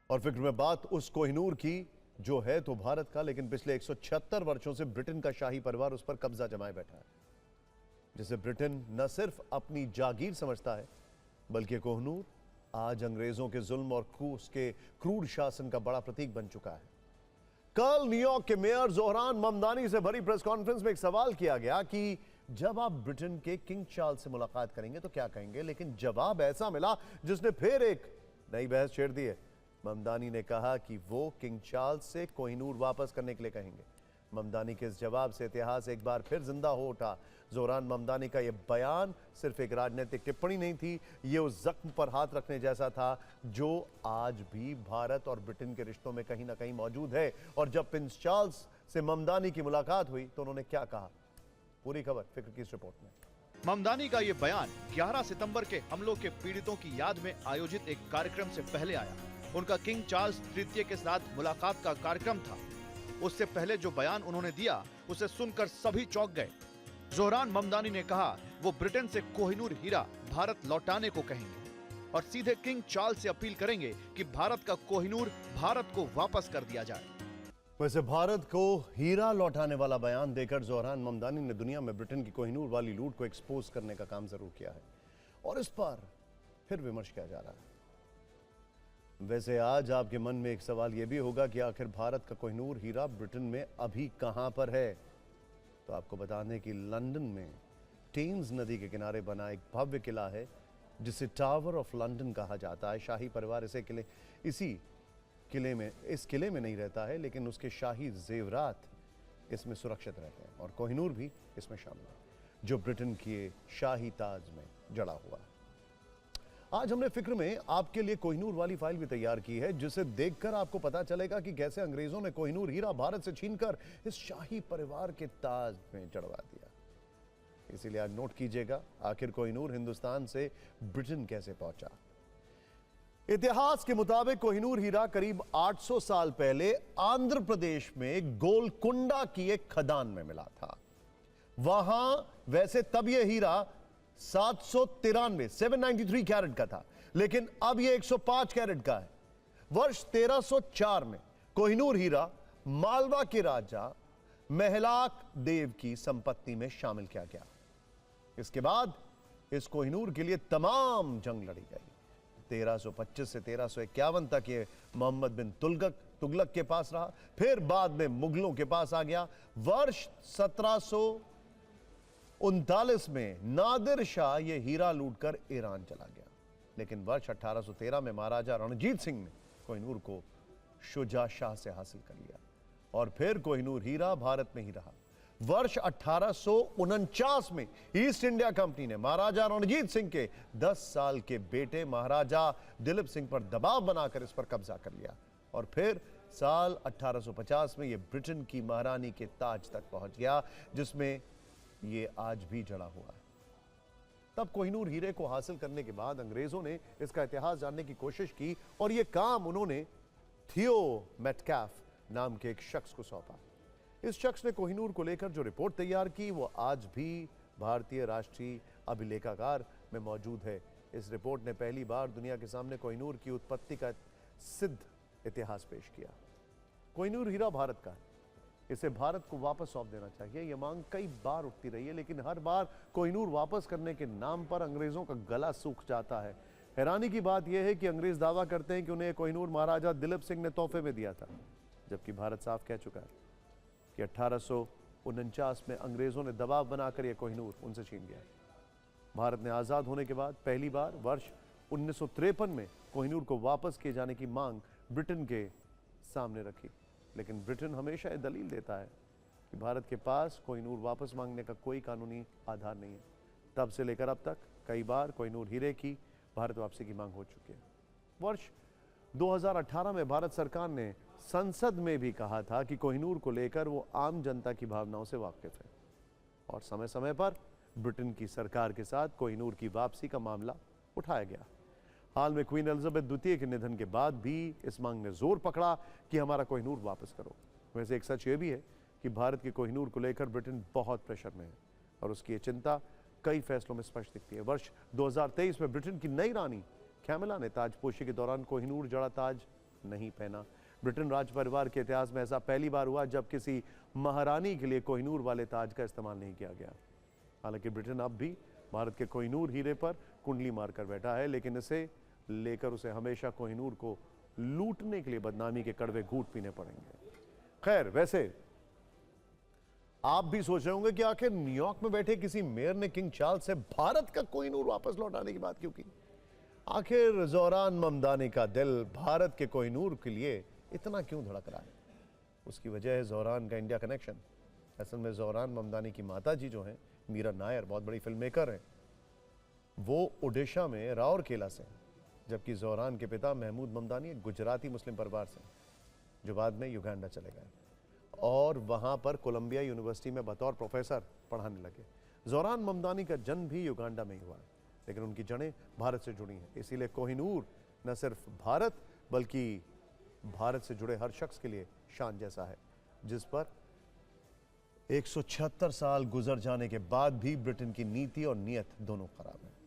और फिक्र में बात उस कोहिनूर की जो है तो भारत का, लेकिन पिछले 176 वर्षों से ब्रिटेन का शाही परिवार उस पर कब्जा जमाए बैठा है, जिसे ब्रिटेन न सिर्फ अपनी जागीर समझता है बल्कि कोहिनूर आज अंग्रेजों के जुल्म और उसके क्रूर शासन का बड़ा प्रतीक बन चुका है। कल न्यूयॉर्क के मेयर जोहरान ममदानी से भरी प्रेस कॉन्फ्रेंस में एक सवाल किया गया कि जब आप ब्रिटेन के किंग चार्ल्स से मुलाकात करेंगे तो क्या कहेंगे, लेकिन जवाब ऐसा मिला जिसने फिर एक नई बहस छेड़ दी है। ममदानी ने कहा कि वो किंग चार्ल्स से कोहिनूर वापस करने के लिए कहेंगे। ममदानी के इस जवाब से इतिहास एक बार फिर जिंदा हो उठा। जोहरान ममदानी का यह बयान सिर्फ एक राजनीतिक टिप्पणी नहीं थी, यह उस जख्म पर हाथ रखने जैसा था जो आज भी भारत और ब्रिटेन के रिश्तों में कहीं ना कहीं मौजूद है। और जब प्रिंस चार्ल्स से ममदानी की मुलाकात हुई तो उन्होंने क्या कहा, पूरी खबर फिक्र की इस रिपोर्ट में। ममदानी का ये बयान 11 सितंबर के हमलों के पीड़ितों की याद में आयोजित एक कार्यक्रम से पहले आया। उनका किंग चार्ल्स तृतीय के साथ मुलाकात का कार्यक्रम था। उससे पहले जो बयान उन्होंने दिया उसे सुनकर सभी चौंक गए। जोहरान ममदानी ने कहा वो ब्रिटेन से कोहिनूर हीरा भारत लौटाने को कहेंगे और सीधे किंग चार्ल्स से अपील करेंगे कि भारत का कोहिनूर भारत को वापस कर दिया जाए। वैसे भारत को हीरा लौटाने वाला बयान देकर जोहरान ममदानी ने दुनिया में ब्रिटेन की कोहिनूर वाली लूट को एक्सपोज करने का काम जरूर किया है और इस पर फिर विमर्श किया जा रहा है। वैसे आज आपके मन में एक सवाल यह भी होगा कि आखिर भारत का कोहिनूर हीरा ब्रिटेन में अभी कहां पर है। तो आपको बता दें कि लंदन में टेम्स नदी के किनारे बना एक भव्य किला है जिसे टावर ऑफ लंदन कहा जाता है। शाही परिवार इस किले में नहीं रहता है, लेकिन उसके शाही जेवरात इसमें सुरक्षित रहते हैं और कोहिनूर भी इसमें शामिल है जो ब्रिटेन के शाही ताज में जड़ा हुआ है। आज हमने फिक्र में आपके लिए कोहिनूर वाली फाइल भी तैयार की है जिसे देखकर आपको पता चलेगा कि कैसे अंग्रेजों ने कोहिनूर हीरा भारत से छीनकर इस शाही परिवार के ताज में जड़वा दिया। इसीलिए आज नोट कीजिएगा, आखिर कोहिनूर हिंदुस्तान से ब्रिटेन कैसे पहुंचा। इतिहास के मुताबिक कोहिनूर हीरा करीब 800 साल पहले आंध्र प्रदेश में गोलकुंडा की एक खदान में मिला था। वहां वैसे तब यह हीरा 793 कैरेट का था, लेकिन अब यह 105 कैरेट का है। वर्ष 1304 में कोहिनूर हीरा मालवा के राजा महलाक देव की संपत्ति में शामिल किया गया। इसके बाद इस कोहिनूर के लिए तमाम जंग लड़ी गई। 1325 से 1351 तक ये मोहम्मद बिन तुगलक के पास रहा, फिर बाद में मुगलों के पास आ गया। वर्ष 1739 में नादिर शाह ये हीरा लूटकर ईरान चला गया, लेकिन वर्ष 1813 में महाराजा रणजीत सिंह ने कोहिनूर को शुजा शाह से हासिल कर लिया और फिर कोहिनूर हीरा भारत में ही रहा। वर्ष 1849 में ईस्ट इंडिया कंपनी ने महाराजा रणजीत सिंह के 10 साल के बेटे महाराजा दिलीप सिंह पर दबाव बनाकर इस पर कब्जा कर लिया और फिर साल 1850 में यह ब्रिटेन की महारानी के ताज तक पहुंच गया, जिसमें यह आज भी जड़ा हुआ है। तब कोहिनूर हीरे को हासिल करने के बाद अंग्रेजों ने इसका इतिहास जानने की कोशिश की और यह काम उन्होंने थियो मेटकैफ नाम के एक शख्स को सौंपा। इस शख्स ने कोहिनूर को लेकर जो रिपोर्ट तैयार की वो आज भी भारतीय राष्ट्रीय अभिलेखागार में मौजूद है। इस रिपोर्ट ने पहली बार दुनिया के सामने कोहिनूर की उत्पत्ति का सिद्ध इतिहास पेश किया। कोहिनूर हीरा भारत का है, इसे भारत को वापस सौंप देना चाहिए। यह मांग कई बार उठती रही है, लेकिन हर बार कोहिनूर वापस करने के नाम पर अंग्रेजों का गला सूख जाता है। हैरानी की बात यह है कि अंग्रेज दावा करते हैं कि उन्हें कोहिनूर महाराजा दिलीप सिंह ने तोहफे में दिया था, जबकि भारत साफ कह चुका है कि 1849 में अंग्रेजों ने दबाव बनाकर यह कोहिनूर उनसे छीन गया। भारत ने आज़ाद होने के बाद पहली बार वर्ष 1953 में कोहिनूर को वापस किए जाने की मांग ब्रिटेन के सामने रखी, लेकिन ब्रिटेन हमेशा यह दलील देता है कि भारत के पास कोहिनूर वापस मांगने का कोई कानूनी आधार नहीं है। तब से लेकर अब तक कई बार कोहिनूर हीरे की भारत वापसी की मांग हो चुकी है। वर्ष 2018 में भारत सरकार ने संसद में भी कहा था कि कोहिनूर को लेकर वो आम जनता की भावनाओं से वाकिफ है और समय समय पर ब्रिटेन की सरकार के साथ कोहिनूर की वापसी का मामला उठाया गया। हाल में क्वीन एलिजाबेथ द्वितीय के निधन के बाद भी इस मांग ने जोर पकड़ा कि हमारा कोहिनूर वापस करो। वैसे एक सच ये भी है कि भारत के कोहिनूर को लेकर ब्रिटेन बहुत प्रेशर में है और उसकी ये चिंता कई फैसलों में स्पष्ट दिखती है। वर्ष 2023 में ब्रिटेन की नई रानी कैमिला ने ताजपोशी के दौरान कोहिनूर जड़ा ताज नहीं पहना। ब्रिटेन राज परिवार के इतिहास में ऐसा पहली बार हुआ जब किसी महारानी के लिए कोहिनूर वाले ताज का इस्तेमाल नहीं किया गया। हालांकि ब्रिटेन अब भी भारत के कोहिनूर हीरे पर कुंडली मारकर बैठा है, लेकिन इसे लेकर उसे हमेशा कोहिनूर को लूटने के लिए बदनामी के कड़वे घूंट पीने पड़ेंगे। खैर, वैसे आप भी सोच रहे होंगे कि आखिर न्यूयॉर्क में बैठे किसी मेयर ने किंग चार्ल्स से भारत का कोहिनूर वापस लौटाने की बात क्यों की? आखिर ज़ोहरान ममदानी का दिल भारत के कोहिनूर के लिए इतना क्यों धड़क रहा है? उसकी वजह है ज़ोहरान का इंडिया कनेक्शन। असल में ज़ोहरान ममदानी की माता जी जो हैं, मीरा नायर, बहुत बड़ी फिल्म मेकर हैं। वो ओडिशा में राउरकेला से, जबकि ज़ोहरान के पिता महमूद ममदानी एक गुजराती मुस्लिम परिवार से, जो बाद में युगांडा चले गए और वहाँ पर कोलंबिया यूनिवर्सिटी में बतौर प्रोफेसर पढ़ाने लगे। ज़ोहरान ममदानी का जन्म भी युगांडा में ही हुआ है, लेकिन उनकी जड़ें भारत से जुड़ी हैं। इसीलिए कोहिनूर न सिर्फ भारत बल्कि भारत से जुड़े हर शख्स के लिए शान जैसा है, जिस पर 176 साल गुजर जाने के बाद भी ब्रिटेन की नीति और नीयत दोनों खराब है।